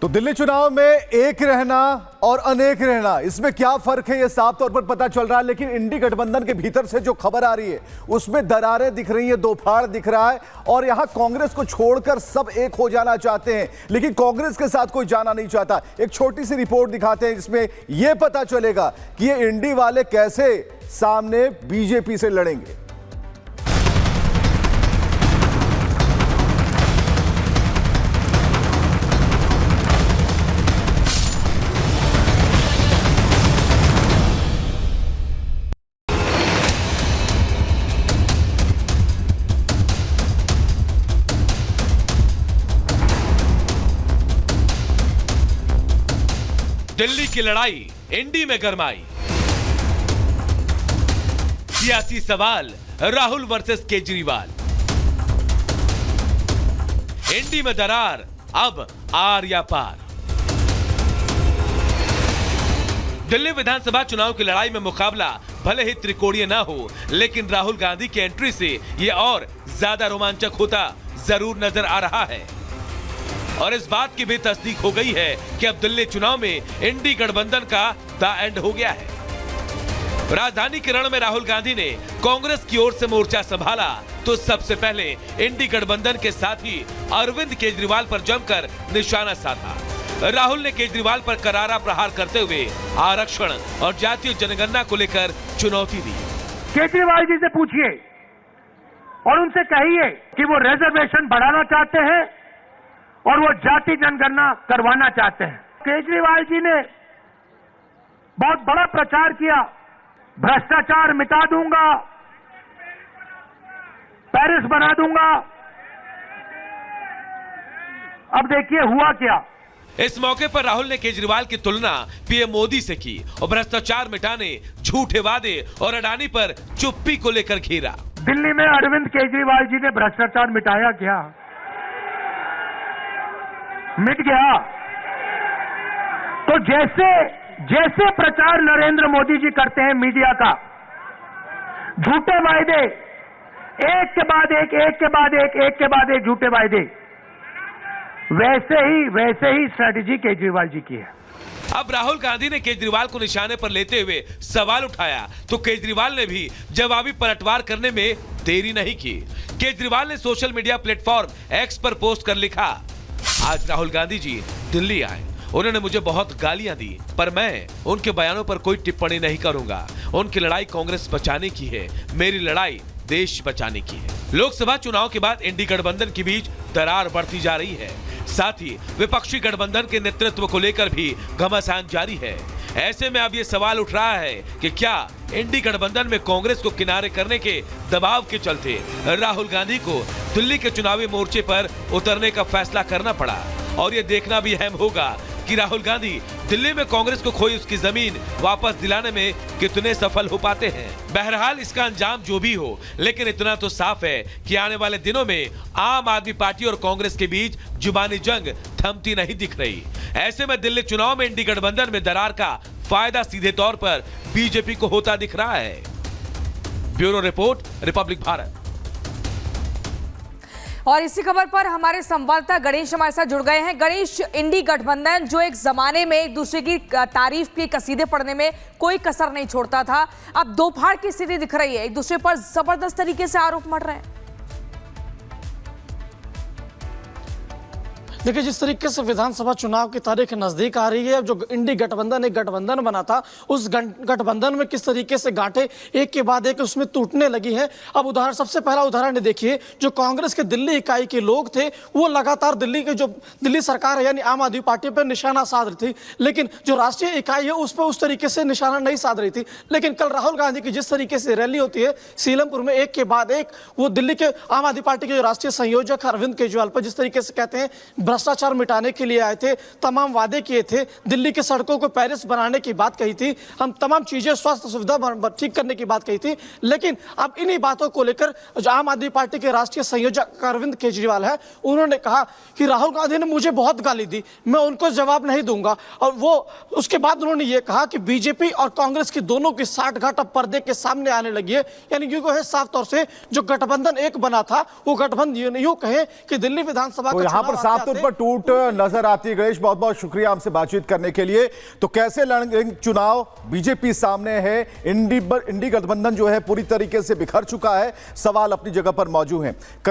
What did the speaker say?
तो दिल्ली चुनाव में एक रहना और अनेक रहना, इसमें क्या फर्क है ये साफ तौर पर पता चल रहा है। लेकिन इंडी गठबंधन के भीतर से जो खबर आ रही है उसमें दरारें दिख रही हैं, दोफाड़ दिख रहा है और यहां कांग्रेस को छोड़कर सब एक हो जाना चाहते हैं, लेकिन कांग्रेस के साथ कोई जाना नहीं चाहता। एक छोटी सी रिपोर्ट दिखाते हैं जिसमें यह पता चलेगा कि ये इंडी वाले कैसे सामने बीजेपी से लड़ेंगे। दिल्ली की लड़ाई इंडी में गरमाई। सियासी सवाल राहुल वर्सेस केजरीवाल। इंडी में दरार अब आर या पार। दिल्ली विधानसभा चुनाव की लड़ाई में मुकाबला भले ही त्रिकोणीय ना हो, लेकिन राहुल गांधी की एंट्री से यह और ज्यादा रोमांचक होता जरूर नजर आ रहा है। और इस बात की भी तस्दीक हो गई है कि अब दिल्ली चुनाव में इंडी गठबंधन का द एंड हो गया है। राजधानी के रण में राहुल गांधी ने कांग्रेस की ओर से मोर्चा संभाला तो सबसे पहले इंडी गठबंधन के साथी अरविंद केजरीवाल पर जमकर निशाना साधा। राहुल ने केजरीवाल पर करारा प्रहार करते हुए आरक्षण और जातीय जनगणना को लेकर चुनौती दी। केजरीवाल जी से पूछिए और उनसे कहिए कि वो रिजर्वेशन बढ़ाना चाहते हैं और वो जाति जनगणना करवाना चाहते हैं। केजरीवाल जी ने बहुत बड़ा प्रचार किया, भ्रष्टाचार मिटा दूंगा, पेरिस बना दूंगा। अब देखिए हुआ क्या। इस मौके पर राहुल ने केजरीवाल की तुलना पीएम मोदी से की और भ्रष्टाचार मिटाने, झूठे वादे और अडानी पर चुप्पी को लेकर घेरा। दिल्ली में अरविंद केजरीवाल जी ने भ्रष्टाचार मिटाया क्या? मिट गया। तो जैसे प्रचार नरेंद्र मोदी जी करते हैं मीडिया का, झूठे वायदे एक के बाद एक, एक के बाद एक, एक के बाद एक झूठे वायदे, वैसे ही स्ट्रेटेजी केजरीवाल जी की है। अब राहुल गांधी ने केजरीवाल को निशाने पर लेते हुए सवाल उठाया तो केजरीवाल ने भी जवाबी पलटवार करने में देरी नहीं की। केजरीवाल ने सोशल मीडिया प्लेटफॉर्म एक्स पर पोस्ट कर लिखा, आज राहुल गांधी जी दिल्ली आए, उन्होंने मुझे बहुत गालियां दी, पर मैं उनके बयानों पर कोई टिप्पणी नहीं करूंगा। उनकी लड़ाई कांग्रेस बचाने की है, मेरी लड़ाई देश बचाने की है। लोकसभा चुनाव के बाद इंडी गठबंधन के बीच दरार बढ़ती जा रही है। साथ ही विपक्षी गठबंधन के नेतृत्व को लेकर भी घमासान जारी है। ऐसे में अब ये सवाल उठ रहा है कि क्या इंडी गठबंधन में कांग्रेस को किनारे करने के दबाव के चलते राहुल गांधी को दिल्ली के चुनावी मोर्चे पर उतरने का फैसला करना पड़ा। और ये देखना भी अहम होगा कि राहुल गांधी दिल्ली में कांग्रेस को खोई उसकी जमीन वापस दिलाने में कितने सफल हो पाते हैं। बहरहाल इसका अंजाम जो भी हो, लेकिन इतना तो साफ है कि आने वाले दिनों में आम आदमी पार्टी और कांग्रेस के बीच जुबानी जंग थमती नहीं दिख रही। ऐसे में दिल्ली चुनाव में इंडी गठबंधन में दरार का फायदा सीधे तौर पर बीजेपी को होता दिख रहा है। Bureau report, Republic Bharat. और इसी खबर पर हमारे संवाददाता गणेश हमारे साथ जुड़ गए हैं। गणेश, इंडी गठबंधन जो एक जमाने में एक दूसरे की तारीफ के कसीदे पढ़ने में कोई कसर नहीं छोड़ता था, अब दो फाड़ की स्थिति दिख रही है, एक दूसरे पर जबरदस्त तरीके से आरोप मढ़ रहे हैं। देखिए, जिस तरीके से विधानसभा चुनाव की तारीख नजदीक आ रही है, जो इंडी गठबंधन एक गठबंधन बना था, उस गठबंधन में किस तरीके से गांठें एक के बाद एक उसमें टूटने लगी हैं। अब सबसे पहला उदाहरण देखिए, जो कांग्रेस के दिल्ली इकाई के लोग थे वो लगातार दिल्ली सरकार है यानी आम आदमी पार्टी पर निशाना साध रही थी, लेकिन जो राष्ट्रीय इकाई है उस पर उस तरीके से निशाना नहीं साध रही थी। लेकिन कल राहुल गांधी की जिस तरीके से रैली होती है सीलमपुर में, एक के बाद एक वो दिल्ली के आम आदमी पार्टी के जो राष्ट्रीय संयोजक अरविंद केजरीवाल पर जिस तरीके से कहते हैं भ्रष्टाचार मिटाने के लिए आए थे, तमाम वादे किए थे, दिल्ली के सड़कों को पेरिस बनाने की बात कही थी, हम तमाम चीजें स्वास्थ्य सुविधा ठीक करने की बात कही थी। लेकिन अब इन्हीं बातों को लेकर जो आम आदमी पार्टी के राष्ट्रीय संयोजक अरविंद केजरीवाल है, उन्होंने कहा कि राहुल गांधी ने मुझे बहुत गाली दी, मैं उनको जवाब नहीं दूंगा। और वो उसके बाद उन्होंने ये कहा कि बीजेपी और कांग्रेस की दोनों की साठगांठ अब पर्दे के सामने आने लगी है। यानी क्योंकि है साफ तौर से जो गठबंधन एक बना था वो गठबंधन यूं कहे कि दिल्ली विधानसभा तो यहाँ पर साफ तो तौर पर टूट नजर आती है। गणेश, बहुत बहुत शुक्रिया हमसे बातचीत करने के लिए। तो कैसे लड़ेंगे चुनाव? बीजेपी सामने है, इंडी गठबंधन जो है पूरी तरीके से बिखर चुका है, सवाल अपनी जगह पर मौजूद है। कहीं